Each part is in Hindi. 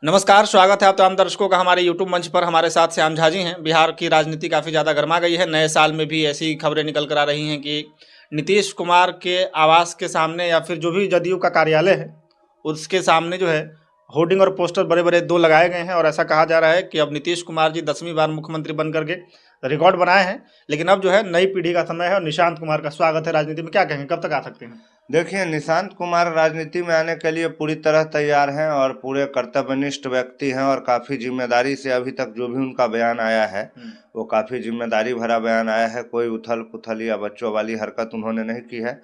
नमस्कार, स्वागत है आप तमाम दर्शकों का हमारे यूट्यूब मंच पर। हमारे साथ श्याम झा जी हैं। बिहार की राजनीति काफ़ी ज़्यादा गर्मा गई है। नए साल में भी ऐसी खबरें निकल कर आ रही हैं कि नीतीश कुमार के आवास के सामने या फिर जो भी जदयू का कार्यालय है, उसके सामने जो है होर्डिंग और पोस्टर बड़े-बड़े 2 लगाए गए हैं और ऐसा कहा जा रहा है कि अब नीतीश कुमार जी 10वीं बार मुख्यमंत्री बन करके रिकॉर्ड बनाए हैं। लेकिन अब जो है नई पीढ़ी का समय है और निशांत कुमार का स्वागत है राजनीति में। क्या कहेंगे, कब तक आ सकते हैं? देखिए, निशांत कुमार राजनीति में आने के लिए पूरी तरह तैयार हैं और पूरे कर्तव्यनिष्ठ व्यक्ति हैं और काफ़ी जिम्मेदारी से अभी तक जो भी उनका बयान आया है वो काफ़ी जिम्मेदारी भरा बयान आया है। कोई उथल पुथल या बच्चों वाली हरकत उन्होंने नहीं की है।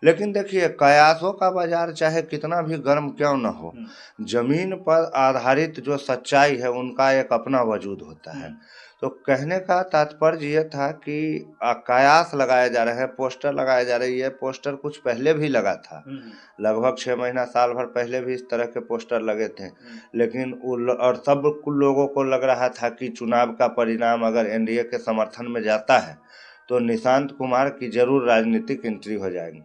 लेकिन देखिए, कयासों का बाजार चाहे कितना भी गर्म क्यों न हो, जमीन पर आधारित जो सच्चाई है उनका एक अपना वजूद होता है। तो कहने का तात्पर्य ये था कि कयास लगाए जा रहे हैं, पोस्टर लगाए जा रही है। पोस्टर कुछ पहले भी लगा था, लगभग 6 महीना साल भर पहले भी इस तरह के पोस्टर लगे थे। लेकिन और सब कुल लोगों को लग रहा था कि चुनाव का परिणाम अगर एनडीए के समर्थन में जाता है तो निशांत कुमार की जरूर राजनीतिक एंट्री हो जाएगी।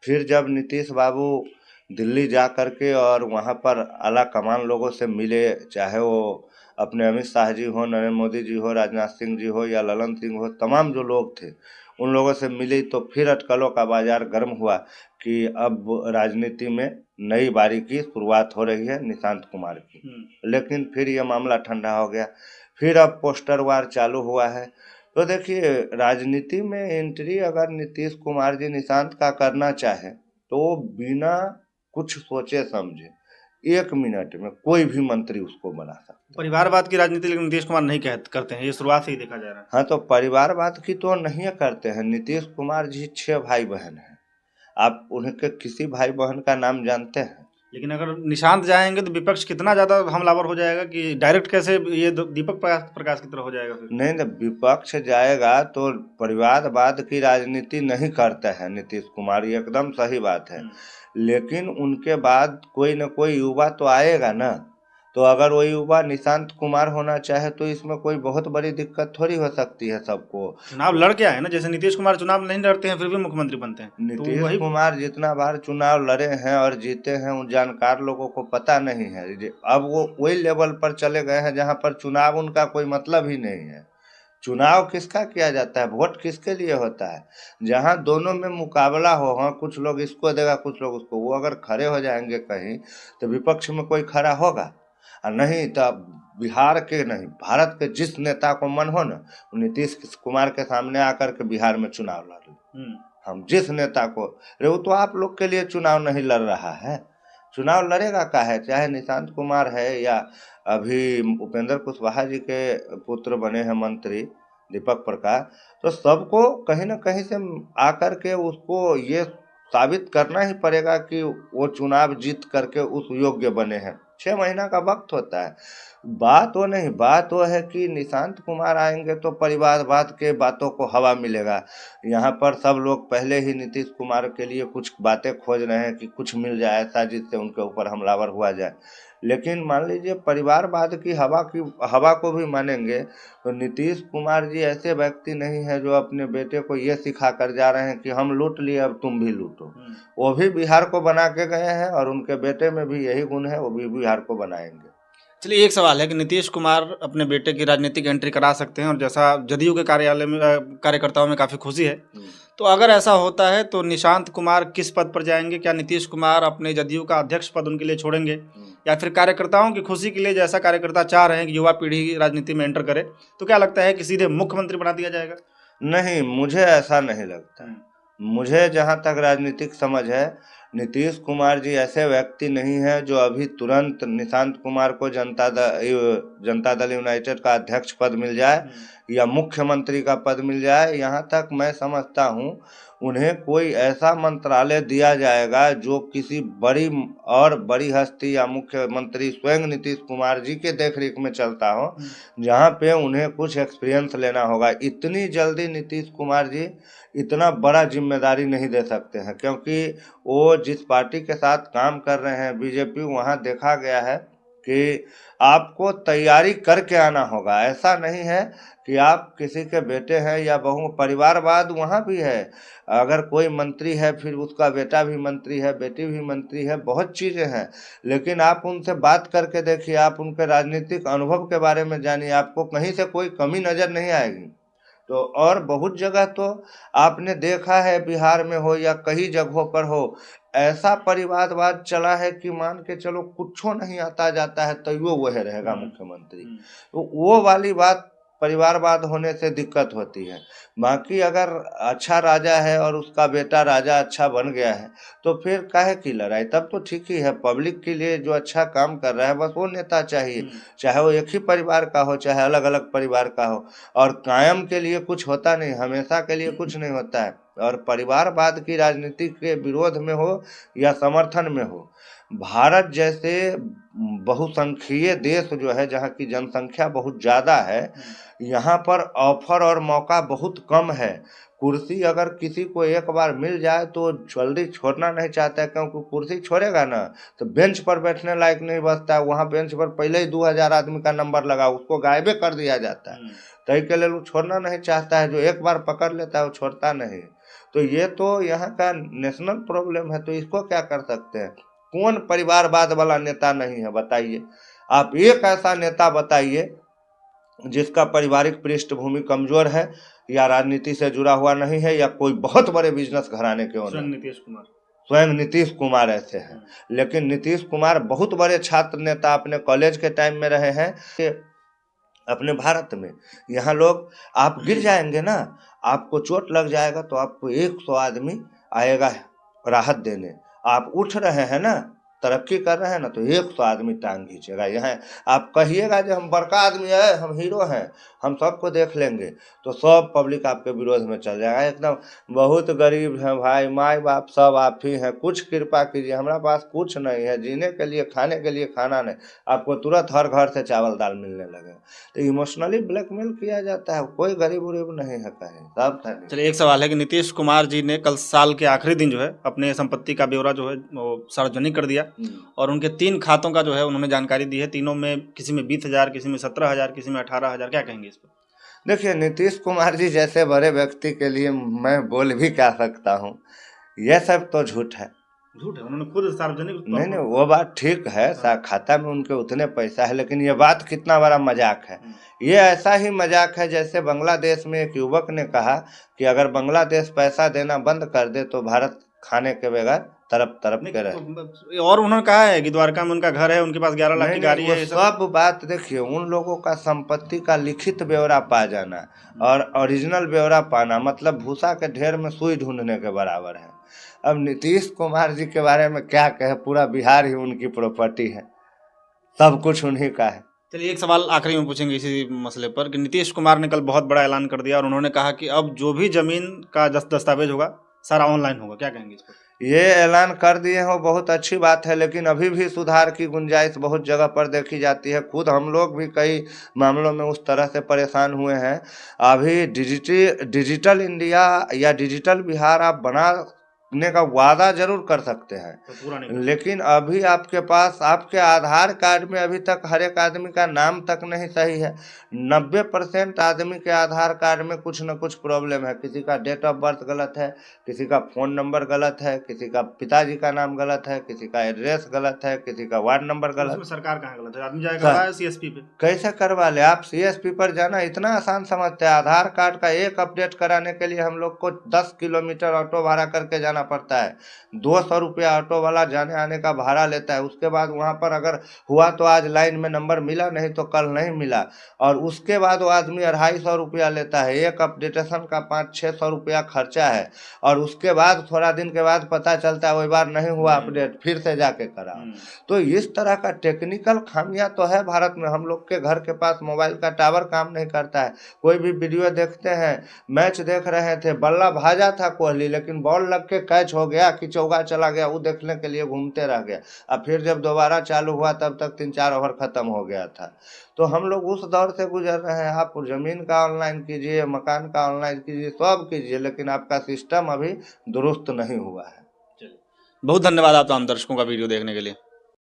फिर जब नीतीश बाबू दिल्ली जा करके और वहाँ पर आला कमान लोगों से मिले, चाहे वो अपने अमित शाह जी हो, नरेंद्र मोदी जी हो, राजनाथ सिंह जी हो या ललन सिंह हो, तमाम जो लोग थे उन लोगों से मिली तो फिर अटकलों का बाजार गर्म हुआ कि अब राजनीति में नई बारी की शुरुआत हो रही है निशांत कुमार की। लेकिन फिर ये मामला ठंडा हो गया, फिर अब पोस्टर वार चालू हुआ है। तो देखिए, राजनीति में एंट्री अगर नीतीश कुमार जी निशांत का करना चाहे तो बिना कुछ सोचे समझे 1 मिनट में कोई भी मंत्री उसको बना सकता है। परिवारवाद की राजनीति लेकिन नीतीश कुमार नहीं करते हैं, ये शुरुआत से ही देखा जा रहा है। हाँ, तो परिवारवाद की तो नहीं करते हैं। नीतीश कुमार जी 6 भाई बहन हैं। आप उनके किसी भाई बहन का नाम जानते हैं? लेकिन अगर निशांत जाएंगे तो विपक्ष कितना ज़्यादा हमलावर हो जाएगा कि डायरेक्ट कैसे ये दीपक प्रकाश की तरह हो जाएगा फिर। नहीं, तो विपक्ष जाएगा तो परिवारवाद की राजनीति नहीं करते हैं नीतीश कुमार, ये एकदम सही बात है। लेकिन उनके बाद कोई न कोई युवा तो आएगा ना। तो अगर वो युवा निशांत कुमार होना चाहे तो इसमें कोई बहुत बड़ी दिक्कत थोड़ी हो सकती है सबको। चुनाव लड़ के आए ना, जैसे नीतीश कुमार चुनाव नहीं लड़ते हैं फिर भी मुख्यमंत्री बनते हैं, तो नीतीश वही कुमार जितना बार चुनाव लड़े हैं और जीते हैं उन जानकार लोगों को पता नहीं है। अब वो वही लेवल पर चले गए हैं जहां पर चुनाव उनका कोई मतलब ही नहीं है। चुनाव किसका किया जाता है, वोट किसके लिए होता है? जहां दोनों में मुकाबला हो, हाँ कुछ लोग इसको देगा कुछ लोग उसको, वो अगर खड़े हो जाएंगे कहीं तो विपक्ष में कोई खड़ा होगा? और नहीं तो बिहार के नहीं, भारत के जिस नेता को मन हो ना, नीतीश कुमार के सामने आकर के बिहार में चुनाव लड़ लो। हम जिस नेता को, अरे वो तो आप लोग के लिए चुनाव नहीं लड़ रहा है। चुनाव लड़ेगा का है, चाहे निशांत कुमार है या अभी उपेंद्र कुशवाहा जी के पुत्र बने हैं मंत्री दीपक प्रकाश। तो सबको कहीं ना कहीं से आकर के उसको ये साबित करना ही पड़ेगा कि वो चुनाव जीत करके उस योग्य बने हैं। 6 महीना का वक्त होता है। बात वो नहीं, बात वो है कि निशांत कुमार आएंगे तो परिवारवाद के बातों को हवा मिलेगा। यहाँ पर सब लोग पहले ही नीतीश कुमार के लिए कुछ बातें खोज रहे हैं कि कुछ मिल जाए ऐसा जिससे उनके ऊपर हमलावर हुआ जाए। लेकिन मान लीजिए परिवारवाद की हवा को भी मानेंगे तो नीतीश कुमार जी ऐसे व्यक्ति नहीं है जो अपने बेटे को ये सिखा कर जा रहे हैं कि हम लूट लिए अब तुम भी लूटो। वो भी बिहार को बना के गए हैं और उनके बेटे में भी यही गुण है, वो भी बिहार को बनाएंगे। चलिए, एक सवाल है कि नीतीश कुमार अपने बेटे की राजनीतिक एंट्री करा सकते हैं और जैसा जदयू के कार्यालय में कार्यकर्ताओं में काफ़ी खुशी है, तो अगर ऐसा होता है तो निशांत कुमार किस पद पर जाएंगे? क्या नीतीश कुमार अपने जदयू का अध्यक्ष पद उनके लिए छोड़ेंगे या फिर कार्यकर्ताओं की खुशी के लिए, जैसा कार्यकर्ता चाह रहे हैं कि युवा पीढ़ी राजनीति में एंटर करे, तो क्या लगता है कि सीधे मुख्यमंत्री बना दिया जाएगा? नहीं, मुझे ऐसा नहीं लगता। मुझे जहाँ तक राजनीतिक समझ है, नीतीश कुमार जी ऐसे व्यक्ति नहीं है जो अभी तुरंत निशांत कुमार को जनता दल यूनाइटेड का अध्यक्ष पद मिल जाए या मुख्यमंत्री का पद मिल जाए। यहाँ तक मैं समझता हूँ उन्हें कोई ऐसा मंत्रालय दिया जाएगा जो किसी बड़ी हस्ती या मुख्यमंत्री स्वयं नीतीश कुमार जी के देखरेख में चलता हो, जहाँ पे उन्हें कुछ एक्सपीरियंस लेना होगा। इतनी जल्दी नीतीश कुमार जी इतना बड़ा जिम्मेदारी नहीं दे सकते हैं, क्योंकि वो जिस पार्टी के साथ काम कर रहे हैं बीजेपी, वहाँ देखा गया है कि आपको तैयारी करके आना होगा। ऐसा नहीं है कि आप किसी के बेटे हैं या बहू, परिवारवाद वहाँ भी है। अगर कोई मंत्री है फिर उसका बेटा भी मंत्री है, बेटी भी मंत्री है, बहुत चीज़ें हैं। लेकिन आप उनसे बात करके देखिए, आप उनके राजनीतिक अनुभव के बारे में जानिए, आपको कहीं से कोई कमी नज़र नहीं आएगी। तो और बहुत जगह तो आपने देखा है, बिहार में हो या कई जगहों पर हो, ऐसा परिवारवाद चला है कि मान के चलो कुछो नहीं आता जाता है तो वो वह रहेगा मुख्यमंत्री। तो वो वाली बात परिवारवाद होने से दिक्कत होती है। बाकी अगर अच्छा राजा है और उसका बेटा राजा अच्छा बन गया है तो फिर काहे की लड़ाई, तब तो ठीक ही है। पब्लिक के लिए जो अच्छा काम कर रहा है बस वो नेता चाहिए, चाहे वो एक ही परिवार का हो चाहे अलग अलग परिवार का हो। और कायम के लिए कुछ होता नहीं, हमेशा के लिए कुछ नहीं होता है। और परिवारवाद की राजनीति के विरोध में हो या समर्थन में हो, भारत जैसे बहुसंख्यीय देश जो है, जहाँ की जनसंख्या बहुत ज़्यादा है, यहाँ पर ऑफर और मौका बहुत कम है। कुर्सी अगर किसी को एक बार मिल जाए तो जल्दी छोड़ना नहीं चाहता है, क्योंकि कुर्सी छोड़ेगा ना तो बेंच पर बैठने लायक नहीं बचता है। वहाँ बेंच पर पहले ही 2000 आदमी का नंबर लगा, उसको गायबे कर दिया जाता है। तय के लिए वो छोड़ना नहीं चाहता है, जो एक बार पकड़ लेता है वो छोड़ता नहीं। तो ये तो यहाँ का नेशनल प्रॉब्लम है, तो इसको क्या कर सकते हैं। कौन परिवारवाद वाला नेता नहीं है बताइए। आप एक ऐसा नेता बताइए जिसका पारिवारिक पृष्ठभूमि कमजोर है या राजनीति से जुड़ा हुआ नहीं है या कोई बहुत बड़े बिजनेस घराने के ओनर। स्वयं नीतीश कुमार ऐसे हैं। लेकिन नीतीश कुमार बहुत बड़े छात्र नेता अपने कॉलेज के टाइम में रहे हैं अपने भारत में। यहाँ लोग, आप गिर जाएंगे ना, आपको चोट लग जाएगा तो आपको 100 आदमी आएगा राहत देने। आप उठ रहे हैं ना, तरक्की कर रहे हैं ना, तो 100 आदमी टांग खींचेगा। यहाँ आप कहिएगा जो हम बड़का आदमी है, हम हीरो हैं, हम सबको देख लेंगे, तो सब पब्लिक आपके विरोध में चल जाएगा। एकदम बहुत गरीब है भाई, माई बाप सब आप ही हैं, कुछ कृपा कीजिए, हमारा पास कुछ नहीं है, जीने के लिए खाने के लिए खाना नहीं, आपको तुरंत हर घर से चावल दाल मिलने लगे। तो इमोशनली ब्लैकमेल किया जाता है। कोई गरीब उरीब नहीं है कहीं, सब था। चलिए, एक सवाल है कि नीतीश कुमार जी ने कल साल के आखिरी दिन जो है अपने संपत्ति का ब्यौरा जो है वो सार्वजनिक कर दिया और उनके 3 खातों का जो है उन्होंने जानकारी दी है। तीनों में किसी में 20,000, किसी में 17,000, किसी में 18,000। क्या कहेंगे इस पर? देखिए, नीतीश कुमार जी जैसे बड़े व्यक्ति के लिए मैं बोल भी क्या सकता हूँ, यह सब तो झूठ है। झूठ है, उन्होंने खुद सार्वजनिक। नहीं, वो बात ठीक है, खाता में उनके उतने पैसा है, लेकिन ये बात कितना बड़ा मजाक है। ये ऐसा ही मजाक है जैसे बांग्लादेश में एक युवक ने कहा कि अगर बांग्लादेश पैसा देना बंद कर दे तो भारत खाने के बगैर तरफ के रहे। और उन्होंने कहा है कि द्वारका में उनका घर है, उनके पास 11 लाख की गाड़ी है। सब बात देखिए, उन लोगों का संपत्ति का लिखित ब्यौरा पा जाना और ओरिजिनल ब्यौरा पाना मतलब भूसा के ढेर में सुई ढूंढने के बराबर है। अब नीतीश कुमार जी के बारे में क्या कहे, पूरा बिहार ही उनकी प्रॉपर्टी है, सब कुछ उन्हीं का है। चलिए, एक सवाल आखिरी में पूछेंगे इसी मसले पर कि नीतीश कुमार ने कल बहुत बड़ा ऐलान कर दिया और उन्होंने कहा कि अब जो भी जमीन का दस्तावेज होगा सारा ऑनलाइन होगा। क्या कहेंगे इस पर? ये ऐलान कर दिए हो, बहुत अच्छी बात है, लेकिन अभी भी सुधार की गुंजाइश बहुत जगह पर देखी जाती है। खुद हम लोग भी कई मामलों में उस तरह से परेशान हुए हैं। अभी डिजिटल इंडिया या डिजिटल बिहार आप बनाने का वादा जरूर कर सकते हैं, तो लेकिन अभी आपके पास आपके आधार कार्ड में अभी तक हर एक आदमी का नाम तक नहीं सही है। 90% आदमी के आधार कार्ड में कुछ न कुछ प्रॉब्लम है। किसी का डेट ऑफ बर्थ गलत है, किसी का फ़ोन नंबर गलत है, किसी का पिताजी का नाम गलत है, किसी का एड्रेस गलत है, किसी का वार्ड नंबर गलत है। सरकार कहाँ गलत है? आदमी जाएगा CSP पे, कैसे करवा ले? आप CSP पर जाना इतना आसान समझते हैं? आधार कार्ड का एक अपडेट कराने के लिए हम लोग को 10 किलोमीटर ऑटो भाड़ा करके जाना पड़ता है। 200 रुपया ऑटो वाला जाने आने का भाड़ा लेता है। उसके बाद वहाँ पर अगर हुआ तो आज लाइन में नंबर मिला, नहीं तो कल नहीं मिला, और उसके बाद वो आदमी 250 रुपया लेता है। एक अपडेटेशन का 500-600 रुपया खर्चा है, और उसके बाद थोड़ा दिन के बाद पता चलता है वही बार नहीं हुआ अपडेट, फिर से जाके करा। तो इस तरह का टेक्निकल खामियां तो है भारत में। हम लोग के घर के पास मोबाइल का टावर काम नहीं करता है। कोई भी वीडियो देखते हैं, मैच देख रहे थे, बल्ला भाजा था कोहली, लेकिन बॉल लग के कैच हो गया कि चौका चला गया, वो देखने के लिए घूमते रह गया। अब फिर जब दोबारा चालू हुआ तब तक 3-4 ओवर खत्म हो गया था। तो हम लोग उस दौर से गुजर रहे हैं। आप ज़मीन का ऑनलाइन कीजिए, मकान का ऑनलाइन कीजिए, सब कीजिए, लेकिन आपका सिस्टम अभी दुरुस्त नहीं हुआ है। बहुत धन्यवाद आप तमाम दर्शकों का वीडियो देखने के लिए।